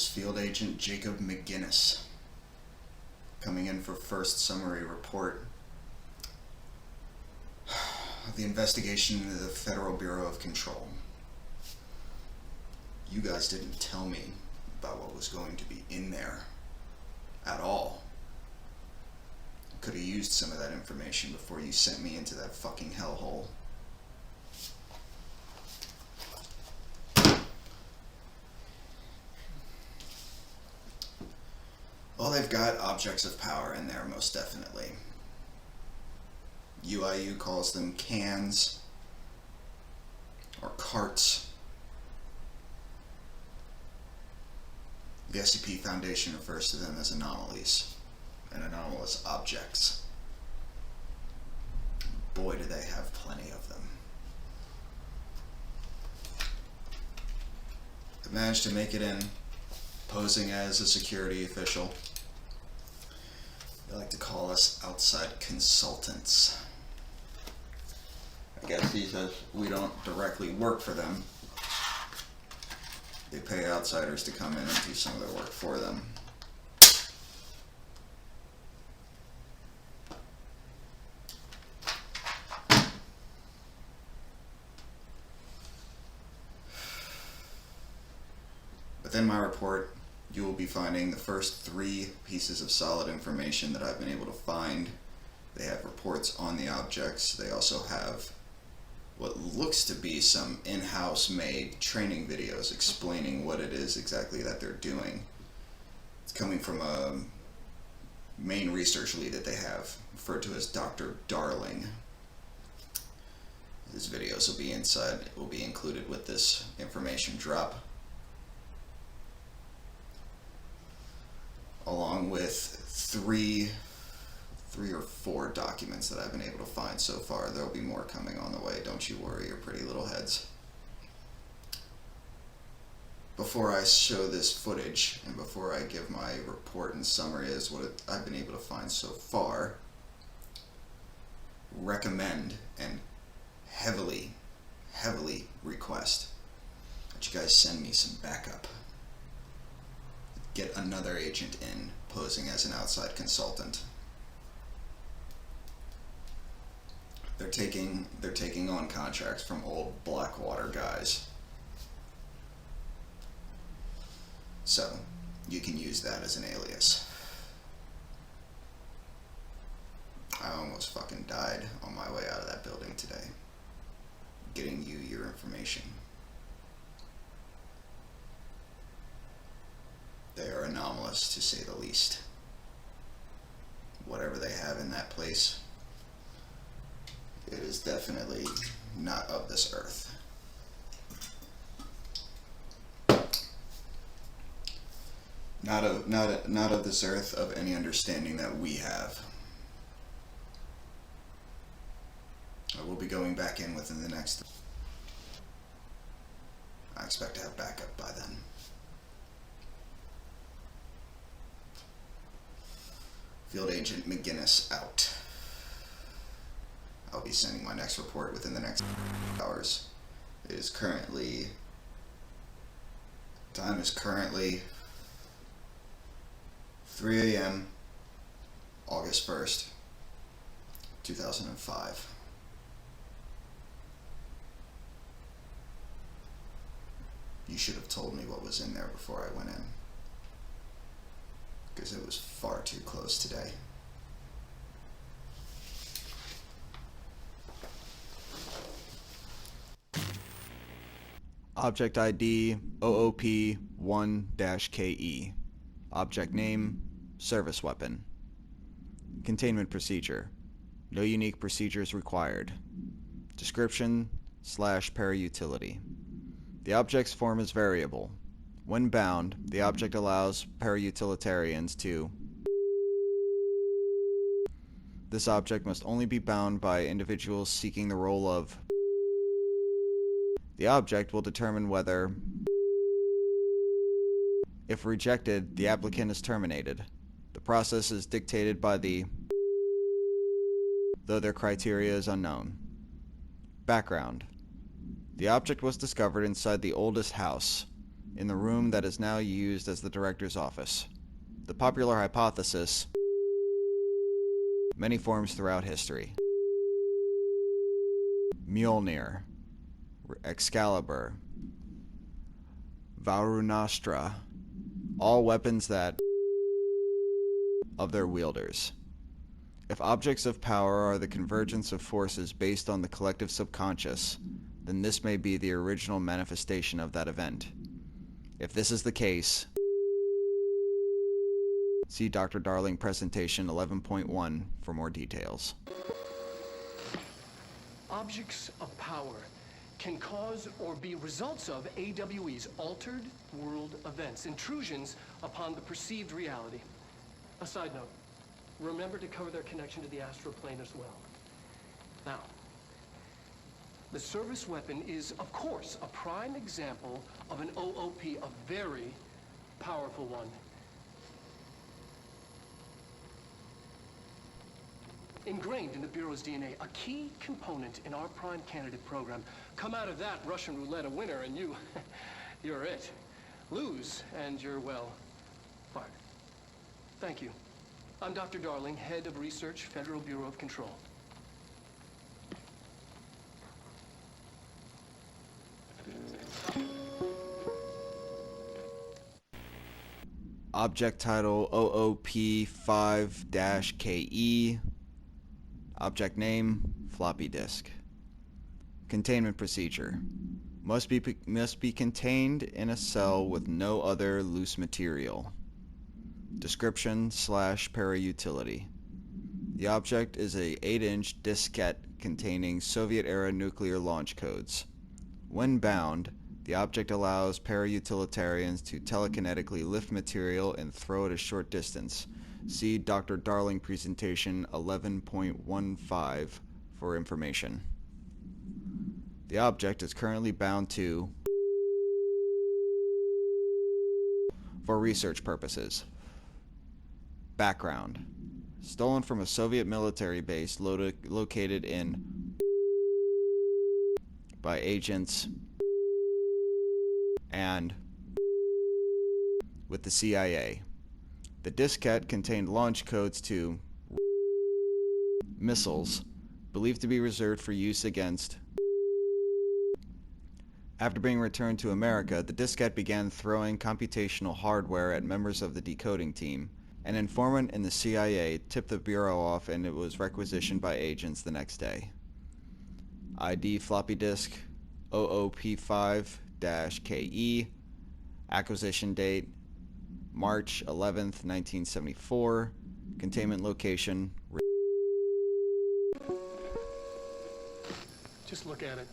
is Field Agent Jacob McGinnis, coming in for first summary report of the investigation into the Federal Bureau of Control. You guys didn't tell me about what was going to be in there at all. Could have used some of that information before you sent me into that fucking hellhole. Well, they've got objects of power in there, most definitely. UIU calls them cans or carts. The SCP Foundation refers to them as anomalies and anomalous objects. Boy, do they have plenty of them. They managed to make it in, posing as a security official. They like to call us outside consultants. I guess he says we don't directly work for them. They pay outsiders to come in and do some of their work for them. Within my report, you will be finding the first 3 pieces of solid information that I've been able to find. They have reports on the objects. They also have what looks to be some in-house made training videos explaining what it is exactly that they're doing. It's coming from a main research lead that they have, referred to as Dr. Darling. His videos will be included with this information drop, along with three or four documents that I've been able to find so far. There'll be more coming on the way, don't you worry, your pretty little heads. Before I show this footage, and before I give my report and summary as what I've been able to find so far, recommend and heavily request that you guys send me some backup. Get another agent in, posing as an outside consultant. They're taking on contracts from old Blackwater guys. So, you can use that as an alias. I almost fucking died on my way out of that building today, getting you your information. They are anomalous, to say the least. Whatever they have in that place, it is definitely not of this earth. Not of this earth of any understanding that we have. I will be going back in within the next... I expect to have backup by then. Field Agent McGinnis out. I'll be sending my next report within the next hours. It is currently... Time is currently 3 a.m. August 1st, 2005. You should have told me what was in there before I went in, because it was far too close today. Object ID OOP-1-KE. Object name, service weapon. Containment procedure. No unique procedures required. Description / para-utility. The object's form is variable. When bound, the object allows para-utilitarians to... This object must only be bound by individuals seeking the role of... The object will determine whether... If rejected, the applicant is terminated. The process is dictated by the... though their criteria is unknown. Background. The object was discovered inside the oldest house. in the room that is now used as the director's office. The popular hypothesis, many forms throughout history. Mjolnir, Excalibur, Varunastra, all weapons that of their wielders. If objects of power are the convergence of forces based on the collective subconscious, then this may be the original manifestation of that event. If this is the case, see Dr. Darling Presentation 11.1 for more details. Objects of power can cause or be results of AWE's altered world events, intrusions upon the perceived reality. A side note, remember to cover their connection to the astral plane as well. Now, the service weapon is, of course, a prime example of an OOP, a very powerful one. Ingrained in the Bureau's DNA, a key component in our prime candidate program. Come out of that Russian roulette a winner and you're it. Lose and you're, well, fired. Thank you. I'm Dr. Darling, Head of Research, Federal Bureau of Control. Object title OOP-5-KE. Object name floppy disk. Containment procedure must be contained in a cell with no other loose material. Description / para-utility. The object is a 8-inch diskette containing Soviet-era nuclear launch codes. When bound, the object allows para-utilitarians to telekinetically lift material and throw it a short distance. See Dr. Darling Presentation 11.15 for information. The object is currently bound to for research purposes. Background. Stolen from a Soviet military base located in by agents and with the CIA. The diskette contained launch codes to missiles believed to be reserved for use against. After being returned to America, the diskette began throwing computational hardware at members of the decoding team. An informant in the CIA tipped the Bureau off and it was requisitioned by agents the next day. ID floppy disk OOP-5-KE. Acquisition date March 11th, 1974. Containment location. Just look at it.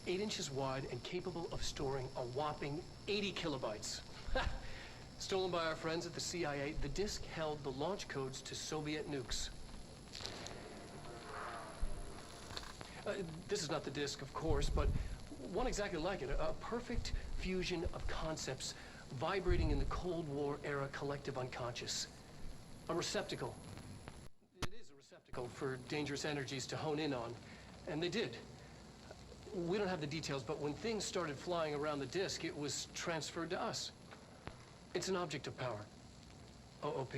8 inches wide and capable of storing a whopping 80 kilobytes. Stolen by our friends at the CIA, the disk held the launch codes to Soviet nukes. This is not the disk, of course, but one exactly like it. A perfect fusion of concepts vibrating in the Cold War era collective unconscious. A receptacle. It is a receptacle for dangerous energies to hone in on. And they did. We don't have the details, but when things started flying around the disk, it was transferred to us. It's an object of power. OOP.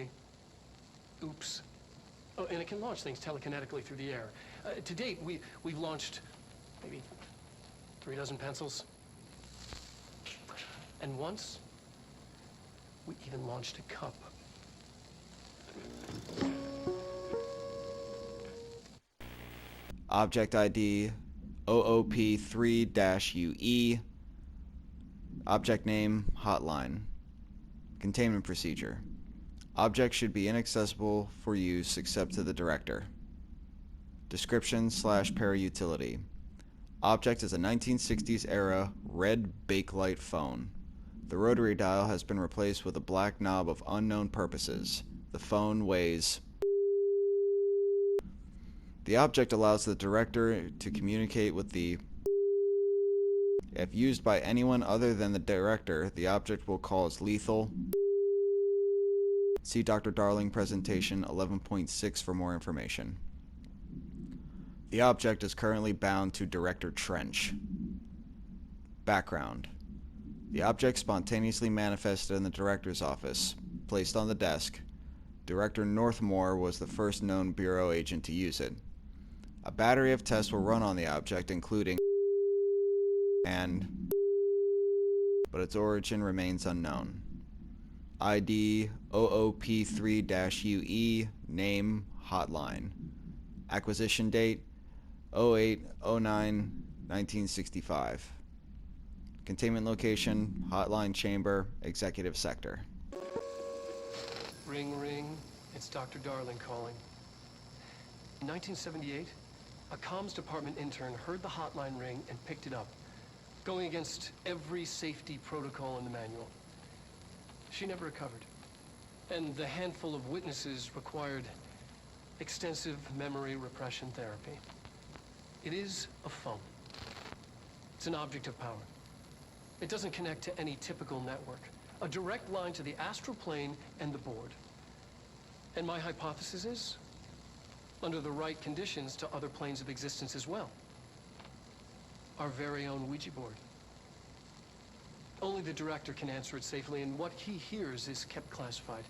Oops. Oh, and it can launch things telekinetically through the air. To date, we've launched maybe 3 dozen pencils. And once, we even launched a cup. Object ID OOP-3-UE. Object name hotline. Containment procedure. Object should be inaccessible for use except to the director. Description / para-utility. Object is a 1960s era red bakelite phone. The rotary dial has been replaced with a black knob of unknown purposes. The phone weighs. The object allows the director to communicate with the. If used by anyone other than the director, the object will cause lethal. See Dr. Darling Presentation 11.6 for more information. The object is currently bound to Director Trench. Background. The object spontaneously manifested in the director's office, placed on the desk. Director Northmore was the first known Bureau agent to use it. A battery of tests were run on the object, including but its origin remains unknown. ID OOP3-UE, name, hotline. Acquisition date 08-09-1965. Containment location, hotline chamber, executive sector. Ring, ring. It's Dr. Darling calling. In 1978, a comms department intern heard the hotline ring and picked it up, going against every safety protocol in the manual. She never recovered, and the handful of witnesses required extensive memory repression therapy. It is a phone. It's an object of power. It doesn't connect to any typical network. A direct line to the astral plane and the board. And my hypothesis is, under the right conditions, to other planes of existence as well. Our very own Ouija board. Only the director can answer it safely, and what he hears is kept classified.